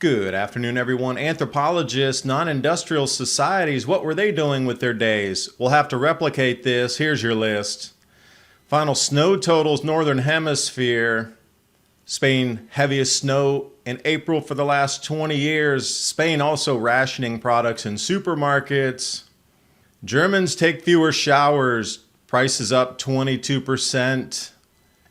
Good afternoon, everyone. Anthropologists, non-industrial societies, what were they doing with their days? We'll have to replicate this. Here's your list. Final snow totals, Northern Hemisphere. Spain, heaviest snow in April for the last 20 years. Spain also rationing products in supermarkets. Germans take fewer showers. Prices up 22%.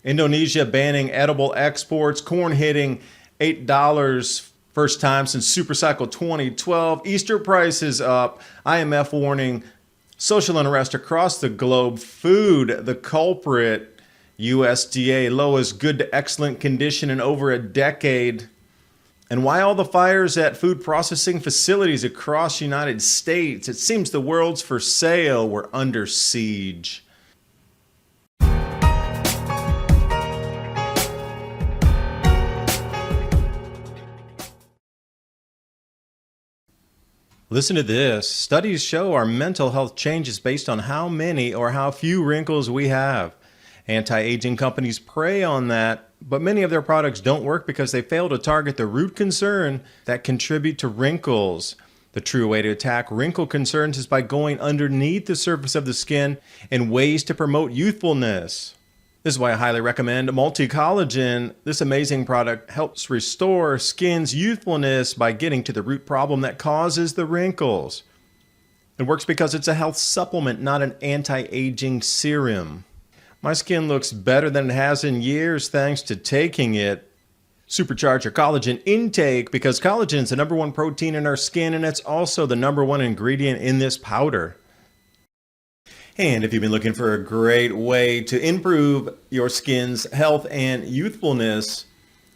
Indonesia banning edible exports. Corn hitting $8. First time since Supercycle 2012. Easter prices up. IMF warning social unrest across the globe. Food, the culprit. USDA lowest good to excellent condition in over a decade. And why all the fires at food processing facilities across the United States? It seems the world's for sale. We're under siege. Listen to this. Studies show our mental health changes based on how many or how few wrinkles we have. Anti-aging companies prey on that, but many of their products don't work because they fail to target the root concern that contribute to wrinkles. The true way to attack wrinkle concerns is by going underneath the surface of the skin in ways to promote youthfulness. This is why I highly recommend Multi-Collagen. This amazing product helps restore skin's youthfulness by getting to the root problem that causes the wrinkles. It works because it's a health supplement, not an anti-aging serum. My skin looks better than it has in years thanks to taking it. Supercharge your collagen intake because collagen is the number one protein in our skin, and it's also the number one ingredient in this powder. And if you've been looking for a great way to improve your skin's health and youthfulness,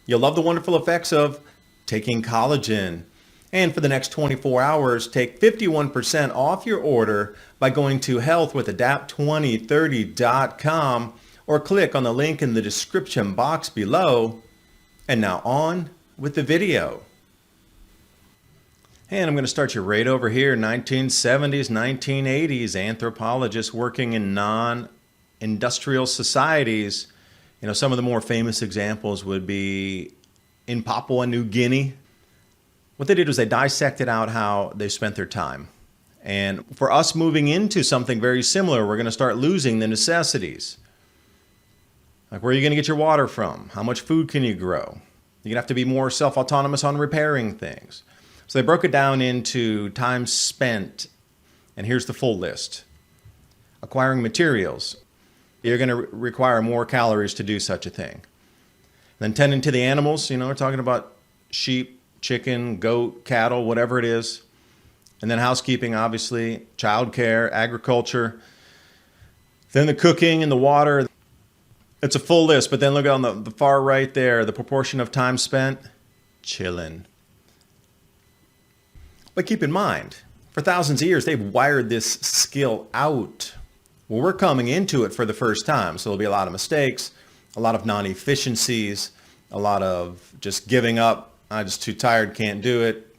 you'll love the wonderful effects of taking collagen. And for the next 24 hours, take 51% off your order by going to healthwithadapt2030.com or click on the link in the description box below. And now on with the video. And I'm going to start you right over here, 1970s, 1980s, anthropologists working in non-industrial societies. You know, some of the more famous examples would be in Papua New Guinea. What they did was they dissected out how they spent their time. And for us moving into something very similar, we're going to start losing the necessities. Like, where are you going to get your water from? How much food can you grow? You're going to have to be more self-autonomous on repairing things. So they broke it down into time spent, and here's the full list. Acquiring materials. You're going to require more calories to do such a thing. Then tending to the animals, we're talking about sheep, chicken, goat, cattle, whatever it is. And then housekeeping, obviously, childcare, agriculture. Then the cooking and the water. It's a full list, but then look on the far right there, the proportion of time spent, chilling. But keep in mind, for thousands of years, they've wired this skill out. Well, we're coming into it for the first time, so there'll be a lot of mistakes, a lot of non-efficiencies, a lot of just giving up. I'm just too tired, can't do it.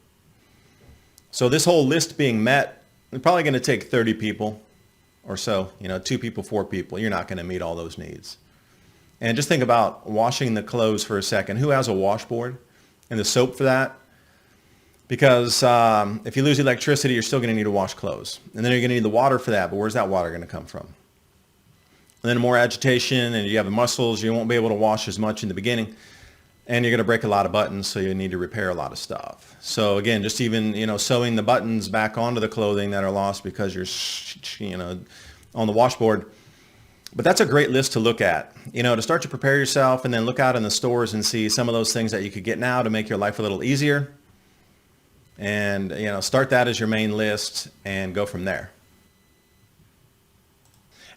So this whole list being met, it's probably going to take 30 people or so, 2 people, 4 people. You're not going to meet all those needs. And just think about washing the clothes for a second. Who has a washboard and the soap for that? Because if you lose electricity, you're still going to need to wash clothes. And then you're going to need the water for that. But where's that water going to come from? And then more agitation, and you have the muscles. You won't be able to wash as much in the beginning. And you're going to break a lot of buttons, so you need to repair a lot of stuff. So again, just even, sewing the buttons back onto the clothing that are lost because you're, on the washboard. But that's a great list to look at, to start to prepare yourself, and then look out in the stores and see some of those things that you could get now to make your life a little easier. And, start that as your main list and go from there.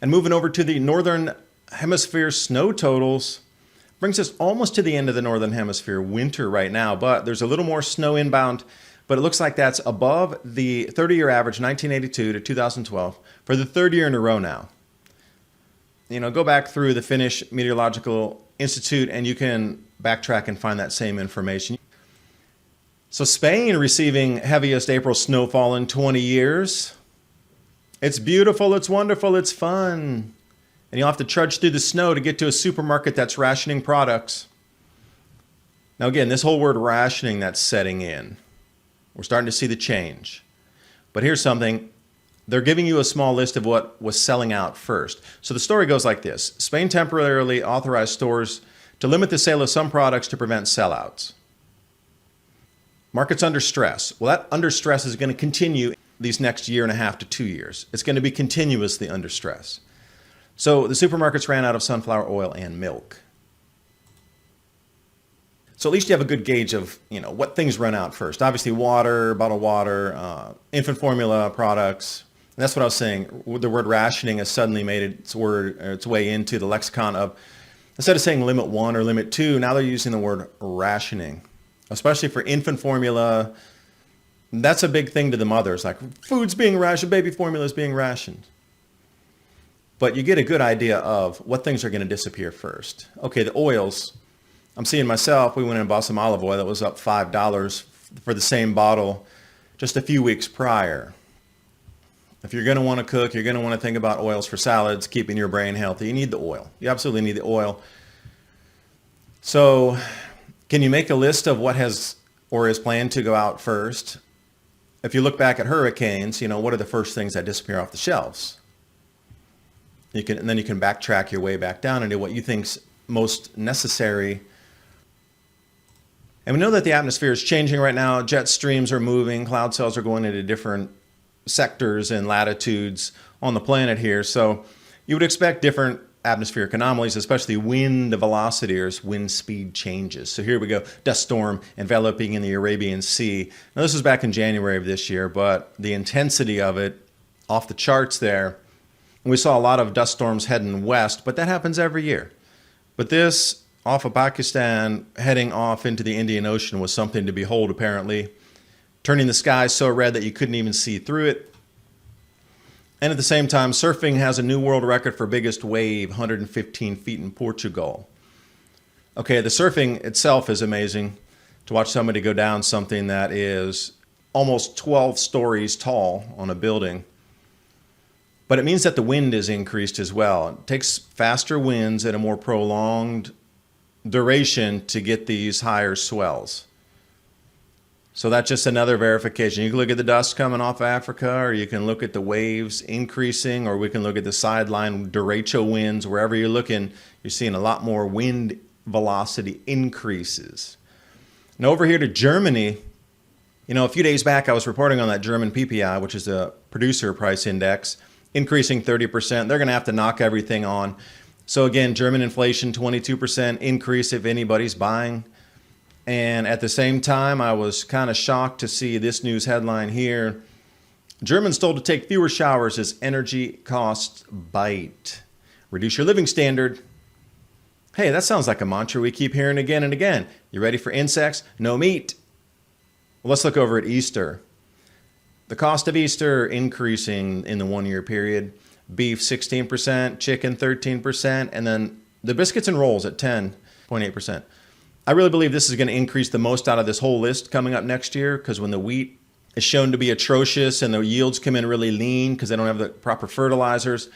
And moving over to the Northern Hemisphere snow totals, brings us almost to the end of the Northern Hemisphere winter right now, but there's a little more snow inbound, but it looks like that's above the 30-year average, 1982 to 2012, for the third year in a row now. Go back through the Finnish Meteorological Institute and you can backtrack and find that same information. So Spain receiving heaviest April snowfall in 20 years. It's beautiful, it's wonderful, it's fun. And you'll have to trudge through the snow to get to a supermarket that's rationing products. Now again, this whole word rationing that's setting in, we're starting to see the change. But here's something. They're giving you a small list of what was selling out first. So the story goes like this. Spain temporarily authorized stores to limit the sale of some products to prevent sellouts. Markets under stress. Well, that under stress is going to continue these next year and a half to 2 years. It's going to be continuously under stress. So the supermarkets ran out of sunflower oil and milk. So at least you have a good gauge of, what things run out first. Obviously water, bottled water, infant formula products. And that's what I was saying. The word rationing has suddenly made its way into the lexicon of, instead of saying limit 1 or limit 2, now they're using the word rationing, especially for infant formula. That's a big thing to the mothers, like food's being rationed, baby formula is being rationed. But you get a good idea of what things are going to disappear first. Okay, the oils. I'm seeing myself, we went and bought some olive oil that was up $5 for the same bottle just a few weeks prior. If you're going to want to cook, you're going to want to think about oils for salads, keeping your brain healthy. You need the oil. You absolutely need the oil. So can you make a list of what has or is planned to go out first? If you look back at hurricanes, what are the first things that disappear off the shelves? And then you can backtrack your way back down into what you think's most necessary. And we know that the atmosphere is changing right now. Jet streams are moving. Cloud cells are going into different sectors and latitudes on the planet here. So you would expect different atmospheric anomalies, especially wind velocity or wind speed changes. So here we go, dust storm enveloping in the Arabian Sea. Now this was back in January of this year, but the intensity of it off the charts there. And we saw a lot of dust storms heading west, but that happens every year. But this off of Pakistan, heading off into the Indian Ocean was something to behold, apparently, turning the sky so red that you couldn't even see through it. And at the same time, surfing has a new world record for biggest wave, 115 feet in Portugal. Okay, the surfing itself is amazing. To watch somebody go down something that is almost 12 stories tall on a building. But it means that the wind is increased as well. It takes faster winds at a more prolonged duration to get these higher swells. So that's just another verification. You can look at the dust coming off Africa, or you can look at the waves increasing, or we can look at the sideline derecho winds. Wherever you're looking, you're seeing a lot more wind velocity increases. Now over here to Germany, a few days back I was reporting on that German PPI, which is the producer price index, increasing 30%. They're going to have to knock everything on. So again, German inflation, 22% increase if anybody's buying. And at the same time, I was kind of shocked to see this news headline here. Germans told to take fewer showers as energy costs bite. Reduce your living standard. Hey, that sounds like a mantra we keep hearing again and again. You ready for insects? No meat. Well, let's look over at Easter. The cost of Easter increasing in the 1 year period. Beef 16%, chicken 13%, and then the biscuits and rolls at 10.8%. I really believe this is going to increase the most out of this whole list coming up next year, because when the wheat is shown to be atrocious and the yields come in really lean because they don't have the proper fertilizers,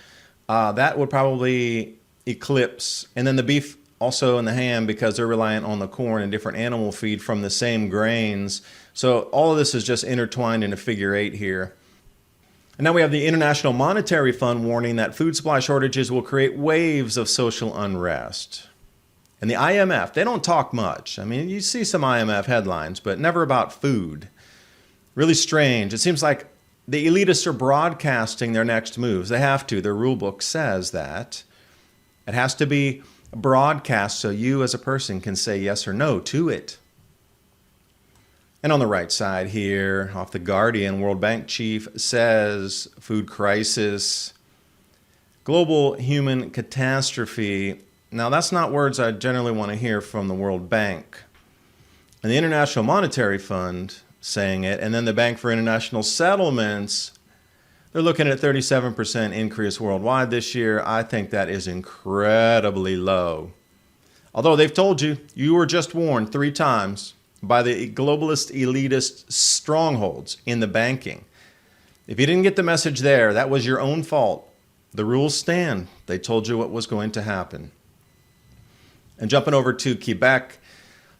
that would probably eclipse. And then the beef also and the ham, because they're reliant on the corn and different animal feed from the same grains. So all of this is just intertwined in a figure eight here. And now we have the International Monetary Fund warning that food supply shortages will create waves of social unrest. And the IMF, they don't talk much. I mean, you see some IMF headlines, but never about food. Really strange. It seems like the elitists are broadcasting their next moves. They have to. Their rule book says that. It has to be broadcast so you as a person can say yes or no to it. And on the right side here, off the Guardian, World Bank chief says food crisis, global human catastrophe. Now, that's not words I generally want to hear from the World Bank. And the International Monetary Fund saying it, and then the Bank for International Settlements, they're looking at a 37% increase worldwide this year. I think that is incredibly low. Although they've told you, you were just warned 3 times by the globalist elitist strongholds in the banking. If you didn't get the message there, that was your own fault. The rules stand. They told you what was going to happen. And jumping over to Quebec,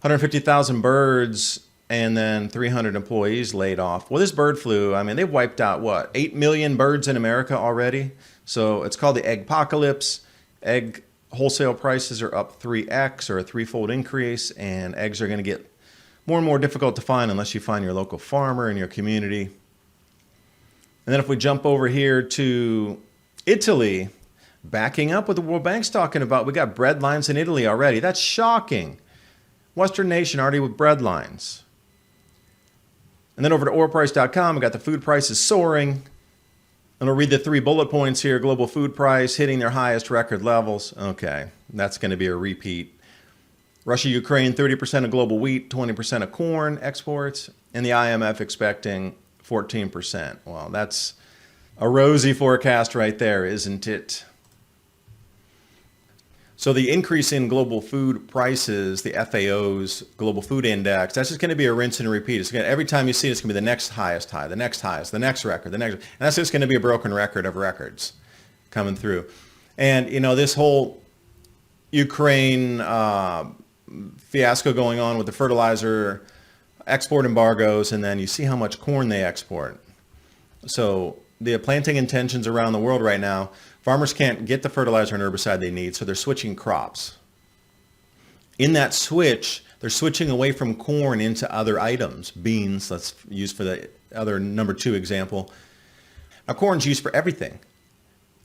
150,000 birds and then 300 employees laid off. Well, this bird flu, I mean, they've wiped out, 8 million birds in America already? So it's called the egg apocalypse. Egg wholesale prices are up 3x or a threefold increase, and eggs are going to get more and more difficult to find unless you find your local farmer in your community. And then if we jump over here to Italy, backing up what the World Bank's talking about, we got bread lines in Italy already. That's shocking. Western nation already with bread lines. And then over to oilprice.com, we got the food prices soaring. And I'll read the 3 bullet points here. Global food price hitting their highest record levels. Okay, that's going to be a repeat. Russia, Ukraine, 30% of global wheat, 20% of corn exports. And the IMF expecting 14%. Well, that's a rosy forecast right there, isn't it? So the increase in global food prices, the FAO's Global Food Index, that's just going to be a rinse and repeat. It's going to, every time you see it, it's going to be the next highest high, the next highest, the next record, the next, and that's just going to be a broken record of records coming through. And, you know, this whole Ukraine fiasco going on with the fertilizer export embargoes, and then you see how much corn they export. So the planting intentions around the world right now, farmers can't get the fertilizer and herbicide they need, so they're switching crops. In that switch, they're switching away from corn into other items. Beans, let's use for the other number 2 example. Now, corn's used for everything.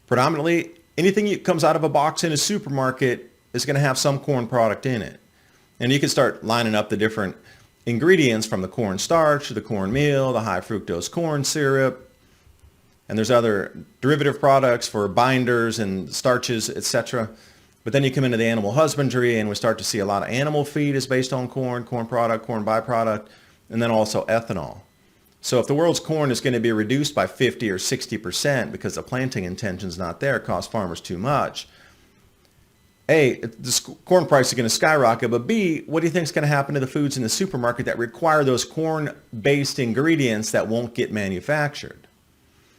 Predominantly, anything that comes out of a box in a supermarket is going to have some corn product in it. And you can start lining up the different ingredients from the corn starch to the corn meal, the high fructose corn syrup, and there's other derivative products for binders and starches, etc. But then you come into the animal husbandry, and we start to see a lot of animal feed is based on corn, corn product, corn byproduct, and then also ethanol. So if the world's corn is going to be reduced by 50 or 60% because the planting intention's not there, it costs farmers too much, A, the corn price is going to skyrocket, but B, what do you think is going to happen to the foods in the supermarket that require those corn-based ingredients that won't get manufactured?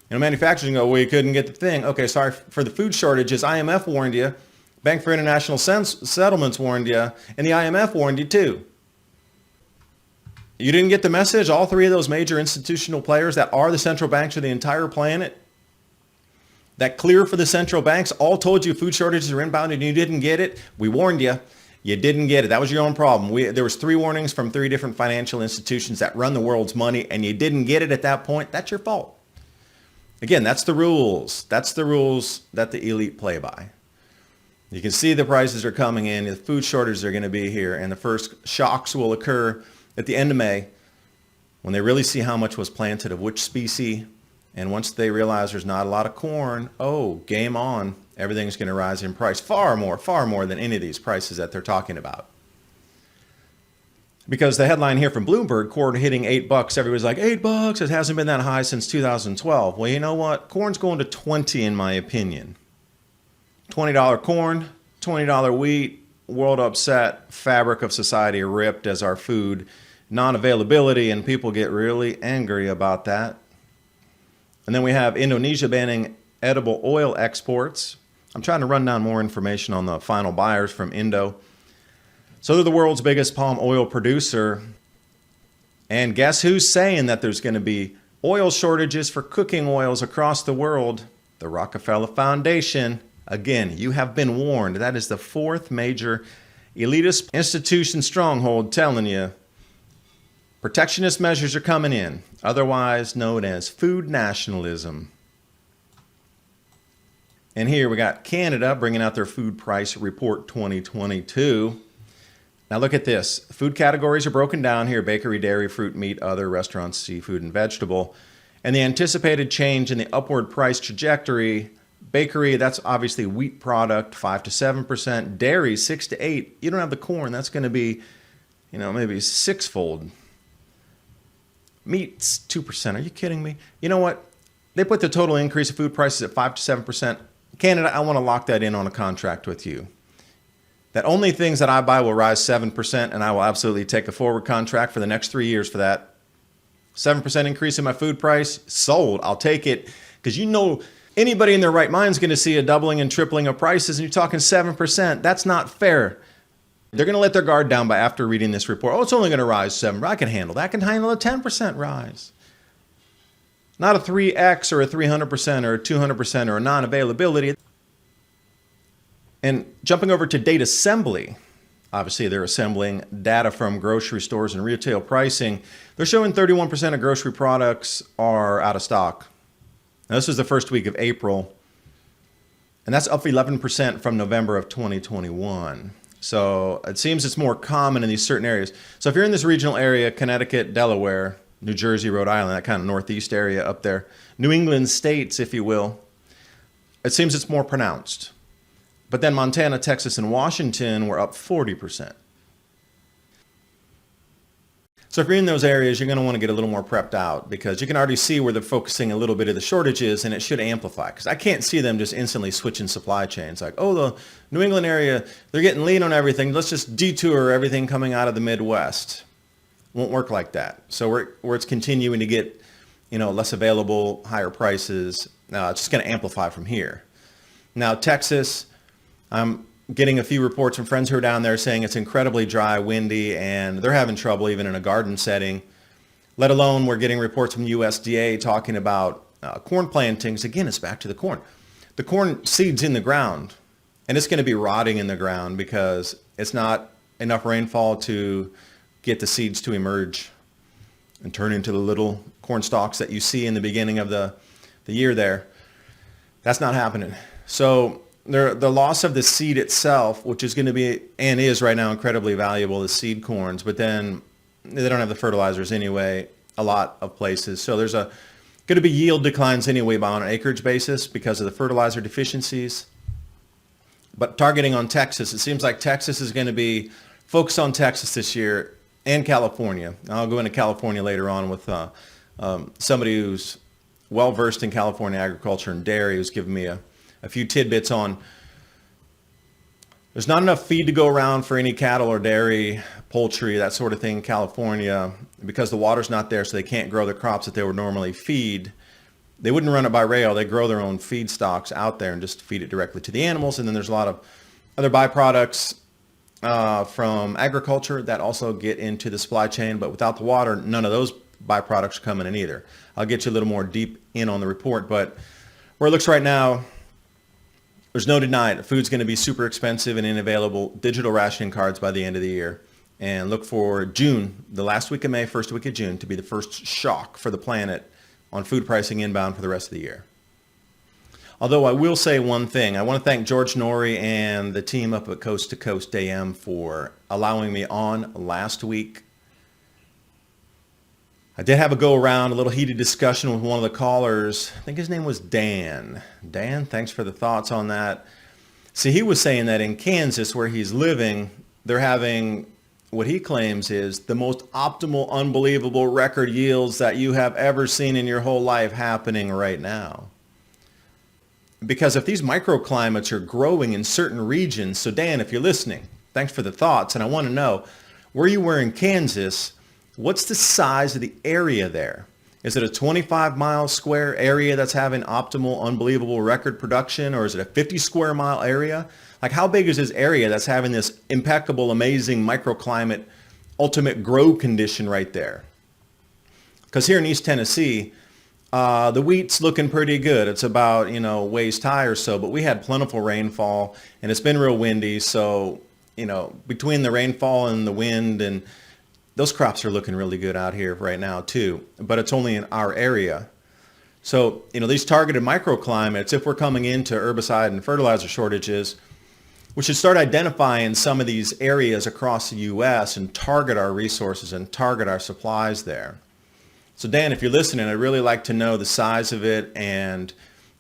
You know, manufacturers go, well, you couldn't get the thing. Okay, sorry for the food shortages. IMF warned you. Bank for International Settlements warned you. And the IMF warned you too. You didn't get the message? All 3 of those major institutional players that are the central banks of the entire planet, that clear for the central banks, all told you food shortages are inbound and you didn't get it. We warned you. You didn't get it. That was your own problem. There was 3 warnings from 3 different financial institutions that run the world's money, and you didn't get it at that point. That's your fault. Again, that's the rules. That's the rules that the elite play by. You can see the prices are coming in. The food shortages are going to be here. And the first shocks will occur at the end of May when they really see how much was planted of which species. And once they realize there's not a lot of corn, oh, game on. Everything's going to rise in price far more than any of these prices that they're talking about. Because the headline here from Bloomberg, corn hitting $8, everybody's like, $8, it hasn't been that high since 2012. Well, you know what? Corn's going to 20 in my opinion. $20 corn, $20 wheat, world upset, fabric of society ripped as our food non-availability, and people get really angry about that. And then we have Indonesia banning edible oil exports. I'm trying to run down more information on the final buyers from Indo. So they're the world's biggest palm oil producer. And guess who's saying that there's going to be oil shortages for cooking oils across the world? The Rockefeller Foundation. Again, you have been warned. That is the 4th major elitist institution stronghold telling you protectionist measures are coming in, otherwise known as food nationalism. And here we got Canada bringing out their food price report 2022. Now look at this. Food categories are broken down here: bakery, dairy, fruit, meat, other, restaurants, seafood, and vegetable. And the anticipated change in the upward price trajectory: bakery, that's obviously wheat product, 5 to 7%. Dairy, 6 to 8. You don't have the corn, that's going to be, maybe 6-fold. Meat's 2%. Are you kidding me? You know what? They put the total increase of food prices at 5 to 7%. Canada, I want to lock that in on a contract with you. That only things that I buy will rise 7%, and I will absolutely take a forward contract for the next 3 years for that. 7% increase in my food price, sold. I'll take it, because anybody in their right mind is going to see a doubling and tripling of prices, and you're talking 7%. That's not fair. They're going to let their guard down by after reading this report. Oh, it's only going to rise 7%. I can handle that. I can handle a 10% rise. Not a 3x or a 300% or a 200% or a non-availability. And jumping over to data assembly, obviously they're assembling data from grocery stores and retail pricing. They're showing 31% of grocery products are out of stock. Now, this is the first week of April, and that's up 11% from November of 2021. So it seems it's more common in these certain areas. So if you're in this regional area, Connecticut, Delaware, New Jersey, Rhode Island, that kind of northeast area up there, New England states, if you will, it seems it's more pronounced. But then Montana, Texas, and Washington were up 40%. So if you're in those areas, you're going to want to get a little more prepped out, because you can already see where they're focusing a little bit of the shortages, and it should amplify. Because I can't see them just instantly switching supply chains. Like, oh, the New England area, they're getting lean on everything. Let's just detour everything coming out of the Midwest. Won't work like that. So where it's continuing to get, less available, higher prices, it's just going to amplify from here. Now, Texas, I'm getting a few reports from friends who are down there saying it's incredibly dry, windy, and they're having trouble even in a garden setting. Let alone we're getting reports from USDA talking about corn plantings. Again, it's back to the corn. The corn seed's in the ground, and it's going to be rotting in the ground because it's not enough rainfall to get the seeds to emerge and turn into the little corn stalks that you see in the beginning of the year there. That's not happening. So the loss of the seed itself, which is going to be and is right now incredibly valuable, the seed corns, but then they don't have the fertilizers anyway, a lot of places. So there's going to be yield declines anyway on an acreage basis because of the fertilizer deficiencies. But targeting on Texas, it seems like Texas is going to be focused on Texas this year and California. I'll go into California later on with somebody who's well-versed in California agriculture and dairy, who's given me a few tidbits on there's not enough feed to go around for any cattle or dairy, poultry, that sort of thing in California because the water's not there, so they can't grow the crops that they would normally feed. They wouldn't run it by rail. They grow their own feed stocks out there and just feed it directly to the animals. And then there's a lot of other byproducts from agriculture that also get into the supply chain, but without the water, none of those byproducts are coming in either. I'll get you a little more deep in on the report, but where it looks right now, there's no denying it. Food's going to be super expensive and unavailable. Digital rationing cards by the end of the year. And look for June, the last week of May, first week of June, to be the first shock for the planet on food pricing inbound for the rest of the year. Although I will say one thing. I want to thank George Norrie and the team up at Coast to Coast AM for allowing me on last week. I did have a go around, a little heated discussion with one of the callers. I think his name was Dan. Dan, thanks for the thoughts on that. See, he was saying that in Kansas, where he's living, they're having what he claims is the most optimal, unbelievable record yields that you have ever seen in your whole life happening right now. Because if these microclimates are growing in certain regions, so Dan, if you're listening, thanks for the thoughts, and I want to know, where you were in Kansas, what's the size of the area there? Is it a 25-mile square area that's having optimal, unbelievable record production, or is it a 50 square mile area? Like, how big is this area that's having this impeccable, amazing microclimate, ultimate grow condition right there? Because here in East Tennessee, the wheat's looking pretty good. It's about, waist high or so, but we had plentiful rainfall, and it's been real windy. So, between the rainfall and the wind, and those crops are looking really good out here right now too, but it's only in our area. So, these targeted microclimates, if we're coming into herbicide and fertilizer shortages, we should start identifying some of these areas across the U.S. and target our resources and target our supplies there. So Dan, if you're listening, I'd really like to know the size of it, and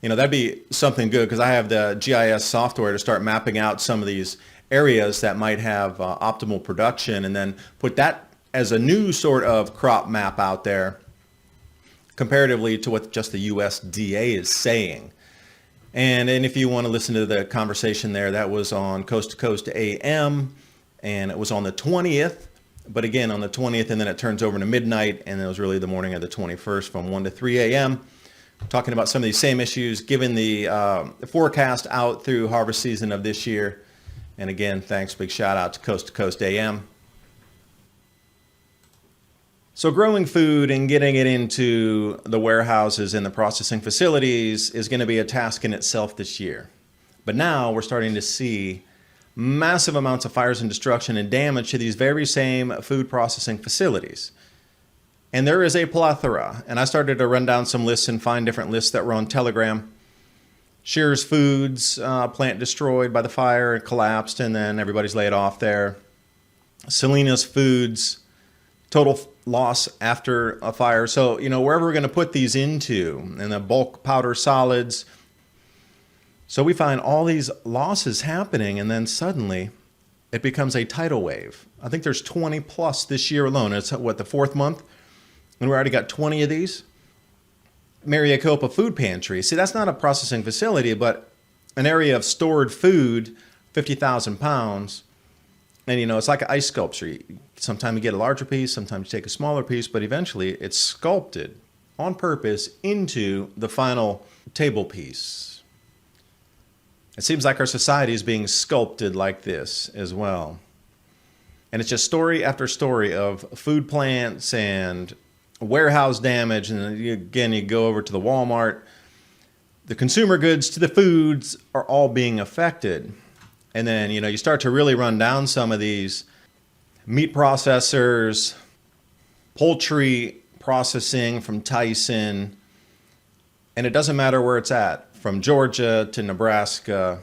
that'd be something good, because I have the GIS software to start mapping out some of these areas that might have optimal production, and then put that as a new sort of crop map out there comparatively to what just the USDA is saying. And if you want to listen to the conversation there, that was on Coast to Coast AM, and it was on the 20th. But again, on the 20th, and then it turns over to midnight, and it was really the morning of the 21st from 1 to 3 a.m., talking about some of these same issues, given the forecast out through harvest season of this year. And again, thanks, big shout out to Coast AM. So growing food and getting it into the warehouses and the processing facilities is going to be a task in itself this year. But now we're starting to see massive amounts of fires and destruction and damage to these very same food processing facilities. And there is a plethora. And I started to run down some lists and find different lists that were on Telegram. Shearer's Foods, plant destroyed by the fire, it collapsed, and then everybody's laid off there. Selena's Foods, total loss after a fire. So, wherever we're going to put these into, and the bulk powder solids. So we find all these losses happening, and then suddenly it becomes a tidal wave. I think there's 20 plus this year alone. It's the fourth month? And we already got 20 of these. Maricopa Food Pantry. See, that's not a processing facility, but an area of stored food, 50,000 pounds. And, it's like an ice sculpture. Sometimes you get a larger piece, sometimes you take a smaller piece, but eventually it's sculpted on purpose into the final table piece. It seems like our society is being sculpted like this as well. And it's just story after story of food plants and warehouse damage. And again, you go over to the Walmart, the consumer goods to the foods are all being affected. And then, you start to really run down some of these meat processors, poultry processing from Tyson, and it doesn't matter where it's at, from Georgia to Nebraska,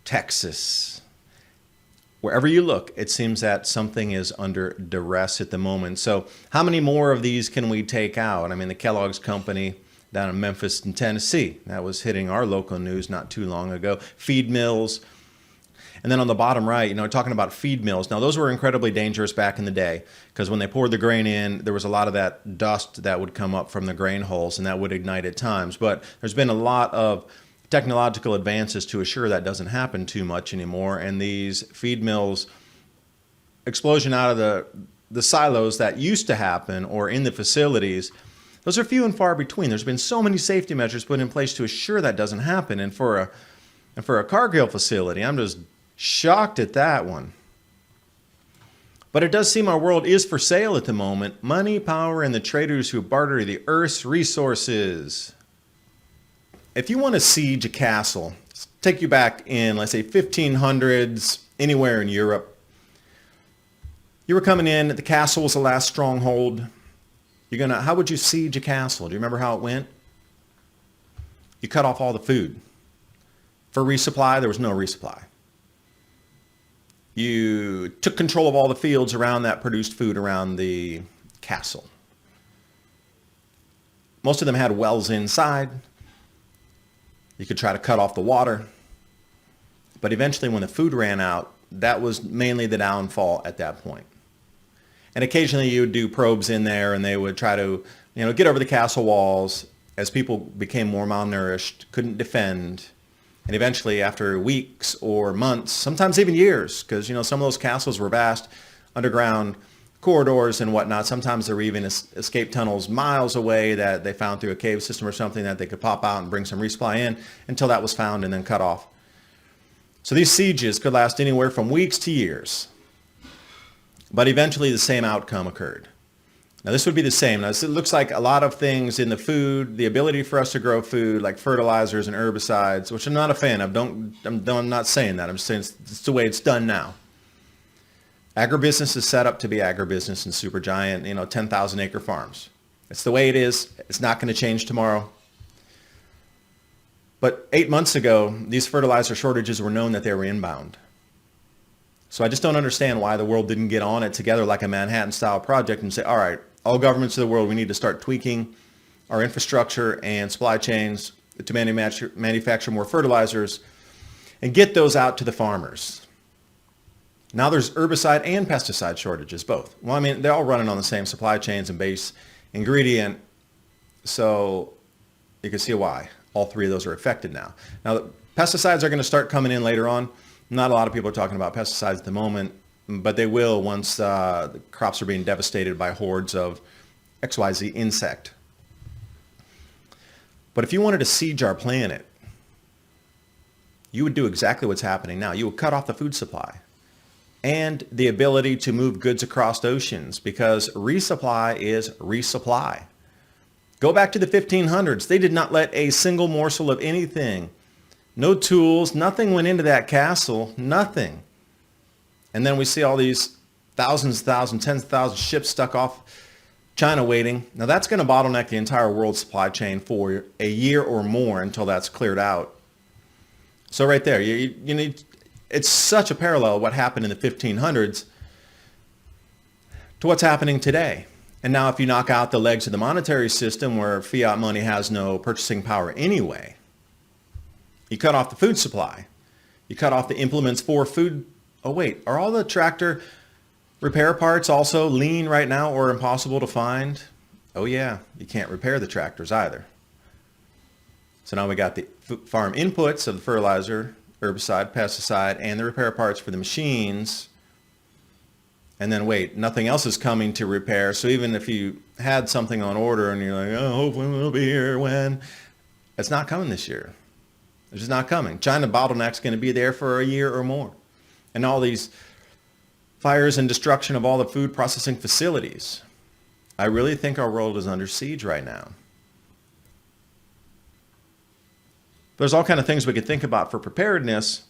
Texas. Wherever you look, it seems that something is under duress at the moment. So how many more of these can we take out? I mean, the Kellogg's company down in Memphis in Tennessee, that was hitting our local news not too long ago. Feed mills. And then on the bottom right, talking about feed mills. Now, those were incredibly dangerous back in the day because when they poured the grain in, there was a lot of that dust that would come up from the grain hulls and that would ignite at times. But there's been a lot of technological advances to assure that doesn't happen too much anymore. And these feed mills, explosion out of the silos that used to happen or in the facilities, those are few and far between. There's been so many safety measures put in place to assure that doesn't happen. And for a Cargill facility, I'm just shocked at that one. But it does seem our world is for sale at the moment. Money, power, and the traders who barter the earth's resources. If you want to siege a castle, take you back in, let's say, 1500s, anywhere in Europe. You were coming in, the castle was the last stronghold. How would you siege a castle? Do you remember how it went? You cut off all the food. For resupply, there was no resupply. You took control of all the fields around that produced food around the castle. Most of them had wells inside. You could try to cut off the water. But eventually when the food ran out, that was mainly the downfall at that point. And occasionally you would do probes in there and they would try to, get over the castle walls as people became more malnourished, couldn't defend. And eventually, after weeks or months, sometimes even years, because, some of those castles were vast underground corridors and whatnot. Sometimes there were even escape tunnels miles away that they found through a cave system or something that they could pop out and bring some resupply in until that was found and then cut off. So these sieges could last anywhere from weeks to years. But eventually the same outcome occurred. Now this would be the same. Now it looks like a lot of things in the food, the ability for us to grow food like fertilizers and herbicides, which I'm not a fan of. I'm not saying that. I'm saying it's the way it's done now. Agribusiness is set up to be agribusiness and super giant, 10,000 acre farms. It's the way it is. It's not going to change tomorrow. But 8 months ago, these fertilizer shortages were known that they were inbound. So I just don't understand why the world didn't get on it together like a Manhattan-style project and say, all right, all governments of the world, we need to start tweaking our infrastructure and supply chains to manufacture more fertilizers and get those out to the farmers. Now there's herbicide and pesticide shortages, both. Well, they're all running on the same supply chains and base ingredient. So you can see why all three of those are affected now. Now, the pesticides are going to start coming in later on. Not a lot of people are talking about pesticides at the moment, but they will once the crops are being devastated by hordes of XYZ insect. But if you wanted to siege our planet, you would do exactly what's happening now. You would cut off the food supply and the ability to move goods across oceans, because resupply is resupply. Go back to the 1500s. They did not let a single morsel of anything, no tools, nothing went into that castle, nothing. And then we see all these tens of thousands ships stuck off China waiting. Now that's going to bottleneck the entire world supply chain for a year or more until that's cleared out. So right there, you need, it's such a parallel what happened in the 1500s to what's happening today. And now if you knock out the legs of the monetary system where fiat money has no purchasing power anyway, you cut off the food supply. You cut off the implements for food. Oh wait, are all the tractor repair parts also lean right now or impossible to find? Oh yeah, you can't repair the tractors either. So now we got the farm inputs of the fertilizer, herbicide, pesticide, and the repair parts for the machines. And then wait, nothing else is coming to repair. So even if you had something on order and you're like, oh, hopefully we'll be here when, it's not coming this year. It's just not coming. China bottleneck's going to be there for a year or more. And all these fires and destruction of all the food processing facilities. I really think our world is under siege right now. There's all kinds of things we could think about for preparedness.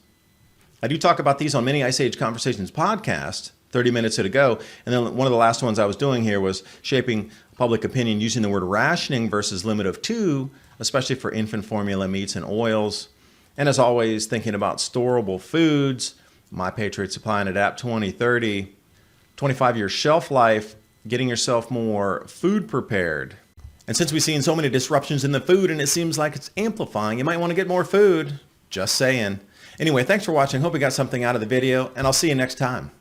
I do talk about these on many Ice Age Conversations podcast, 30 minutes ago. And then one of the last ones I was doing here was shaping public opinion using the word rationing versus limit of 2, especially for infant formula meats and oils. And as always, thinking about storable foods, my Patriot Supply and Adapt 2030, 25-year shelf life, getting yourself more food prepared. And since we've seen so many disruptions in the food and it seems like it's amplifying, you might want to get more food. Just saying. Anyway, thanks for watching. Hope you got something out of the video, and I'll see you next time.